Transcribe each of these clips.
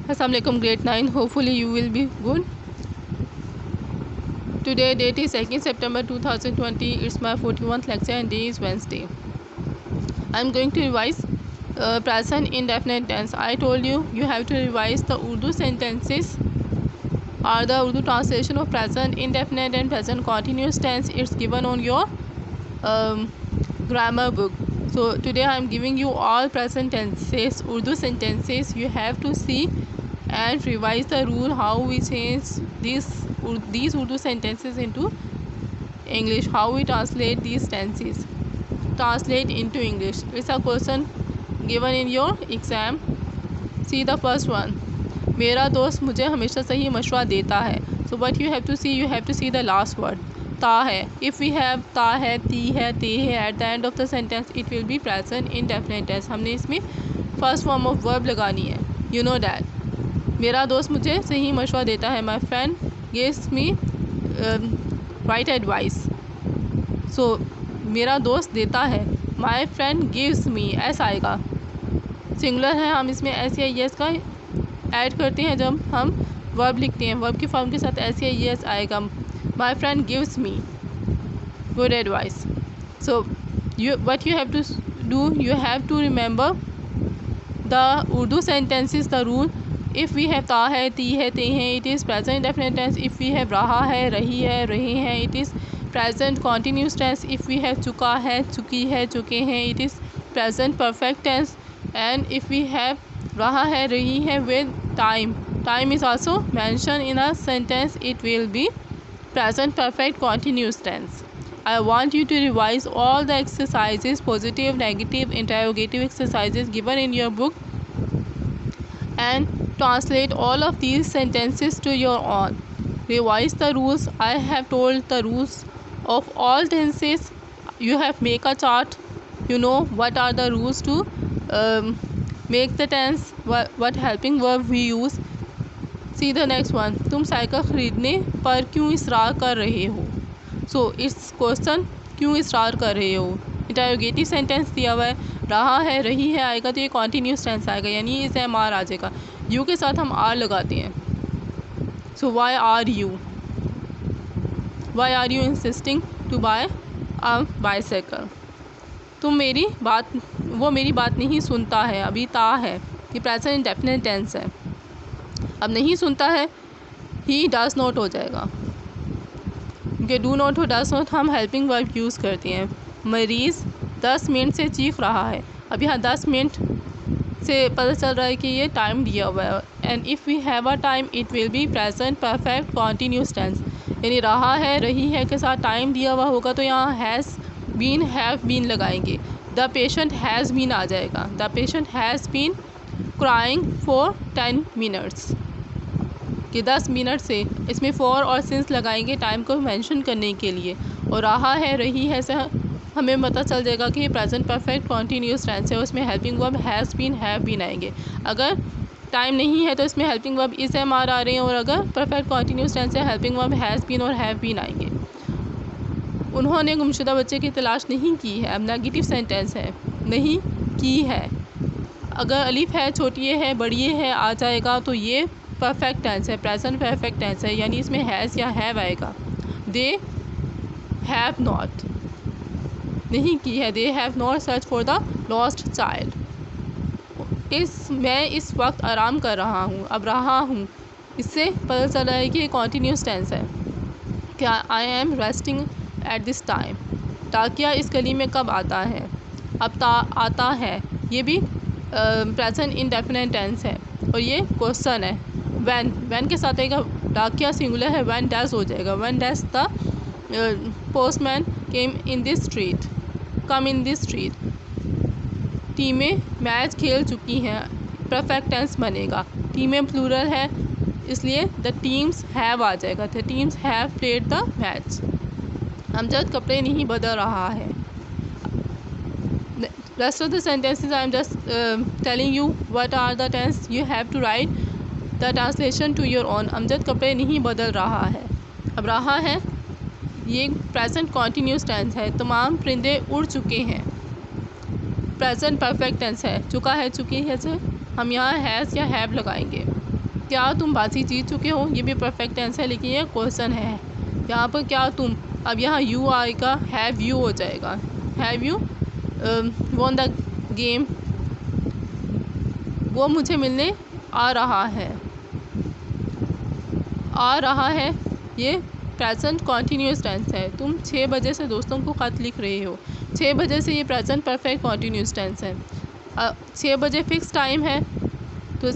Assalamu alaikum grade 9. Hopefully you will be good. Today date is 2nd September 2020. It's my 41st lecture and day is Wednesday. I'm going to revise present indefinite tense. I told you have to revise the Urdu sentences or the Urdu translation of present indefinite and present continuous tense. It's given on your grammar book. So today I'm giving you all present tenses, Urdu sentences. You have to see and revise the rule how we change these Urdu sentences into English, how we translate these tenses, translate into English. It's a question given in your exam. See the first one. मेरा दोस्त मुझे हमेशा सही मशवरा देता है. So what you have to see the last word. ता है. If we have ता है, ती है, ते है at the end of the sentence, it will be present indefinite tense. हमने इसमें first form of verb लगानी है. You know that. मेरा दोस्त मुझे सही मशवरा देता है. My friend gives me right advice. So मेरा दोस्त देता है. My friend gives me. ऐसा आएगा. सिंगुलर है, हम इसमें एस या यस का ऐड करते हैं जब हम वर्ब लिखते हैं. वर्ब की फॉर्म के साथ एस या यस आएगा. My friend gives me good advice. So what you have to do, you have to remember the Urdu sentences, the rule. If we have ता है, ती है, ते हैं, it is present indefinite tense. If we have रहा है, रही है, रहे हैं, it is present continuous tense. If we have चुका है, चुकी है, चुके हैं, it is present perfect tense. And if we have रहा है, रही है with time is also mentioned in a sentence, it will be present perfect continuous tense. I want you to revise all the exercises, positive, negative, interrogative exercises given in your book and translate all of these sentences to your own. Revise the rules. I have told the rules of all tenses. You have make a chart. You know what are the rules to make the tense, what helping verb we use. See the next one. तुम cycle ख़रीदने पर क्यों इसरार कर रहे हो. So it's question, क्यों इसरार कर रहे हो. इंटरोगेटिव सेंटेंस दिया हुआ है. रहा है, रही है आएगा तो ये कॉन्टीन्यूस टेंस आएगा, यानी इस एम आर आ जाएगा. यू के साथ हम आर लगाते हैं. So why are you insisting to buy a bicycle. वो मेरी बात नहीं सुनता है. अभी ता है, ये प्रेजेंट इंडेफिनिट टेंस है. अब नहीं सुनता है, ही डज नॉट हो जाएगा, क्योंकि डू नॉट और डज नॉट हम हेल्पिंग वर्ब यूज़ करते हैं. मरीज़ 10 मिनट से चीख रहा है. अब यहाँ 10 मिनट से पता चल रहा है कि ये टाइम दिया हुआ है. And if we have a time, it will be present perfect continuous tense. यानी रहा है, रही है के साथ टाइम दिया हुआ होगा तो यहाँ हैज़ बीन, हैव बीन लगाएंगे. द पेशेंट हैज़ बीन आ जाएगा. The patient has been crying for 10 minutes, कि 10 मिनट से इसमें फॉर और सिंस लगाएंगे टाइम को मेंशन करने के लिए. और रहा है, रही है से हमें पता चल जाएगा कि ये प्रेजेंट परफेक्ट कॉन्टीन्यूस टेंस है. उसमें helping verb has been, have been आएंगे. अगर टाइम नहीं है तो इसमें helping verb is am are आ रहे हैं, और अगर परफेक्ट कॉन्टीन्यूस टेंस है हेल्पिंग वर्ब हैज़ बीन और हैव बीन आएंगे. उन्होंने गुमशुदा बच्चे की तलाश नहीं की है. अब नेगेटिव सेंटेंस है, नहीं की है. अगर अलिफ है, छोटी है, बड़ी है आ जाएगा तो ये परफेक्ट टेंस है, प्रेजेंट परफेक्ट टेंस है, यानी इसमें हैज़ या हैव आएगा. दे हैव नॉट, नहीं की है. They have not search for the lost child. मैं इस वक्त आराम कर रहा हूँ. अब रहा हूँ, इससे पता चल रहा है कि ये कॉन्टीन्यूस टेंस है. क्या I am resting at this time. ताकिया इस गली में कब आता है. अब आता है, ये भी प्रेजेंट इंडेफिनिट टेंस है. और ये क्वेश्चन है. वैन के साथ आएगा. डाकिया सिंगुलर है, वैन डैश हो जाएगा. When dash the postman came in this street, come in this street. टीमें मैच खेल चुकी हैं, परफेक्ट टेंस बनेगा. टीमें प्लूरल है, इसलिए द टीम्स हैव आ जाएगा. The teams have played the match. Amjad कपड़े नहीं बदल रहा है. Rest of the sentences I am just telling you what are the tense. You have to write the translation to your own. Amjad कपड़े नहीं बदल रहा है. अब रहा है, ये प्रेजेंट कॉन्टीन्यूस टेंस है. तमाम परिंदे उड़ चुके हैं, प्रेजेंट परफेक्ट टेंस है. चुका है, चुकी है से हम यहाँ हैज़ या हैव लगाएंगे. क्या तुम बाजी जीत चुके हो, ये भी परफेक्ट टेंस है, लेकिन ये क्वेश्चन है। यहाँ पर क्या तुम, अब यहाँ यू आएगा, हैव यू हो जाएगा। Have you won the game, वो मुझे मिलने आ रहा है। आ रहा है ये प्रेजेंट कॉन्टीन्यूस टेंस है। तुम 6 बजे से दोस्तों को ख़त लिख रहे हो। 6 बजे से ये प्रेजेंट परफेक्ट कॉन्टीन्यूस टेंस है। 6 बजे फिक्स टाइम है, तो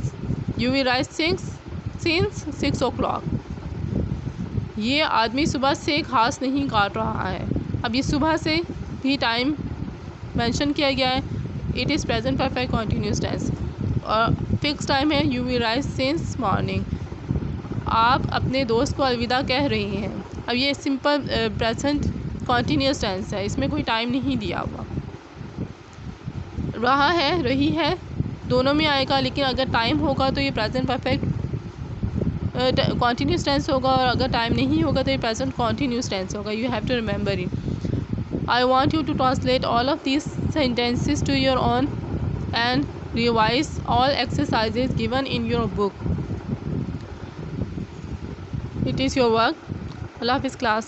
you will write since 6 o'clock। ये आदमी सुबह से घास नहीं काट रहा है। अब ये सुबह से भी टाइम मेंशन किया गया है, it is present perfect continuous tense. और फिक्स टाइम है, you will write since morning. आप अपने दोस्त को अलविदा कह रही हैं। अब ये सिंपल प्रेजेंट कॉन्टीन्यूस टेंस है, इसमें कोई टाइम नहीं दिया हुआ। रहा है, रही है, दोनों में आएगा, लेकिन अगर टाइम होगा तो ये प्रेजेंट परफेक्ट कॉन्टीन्यूस टेंस होगा, और अगर टाइम नहीं होगा तो ये प्रेजेंट कॉन्टीन्यूस टेंस होगा। You have to remember it. I want you to translate all of these sentences to your own and revise all exercises given in your book. It is your work. Allah Hafiz class.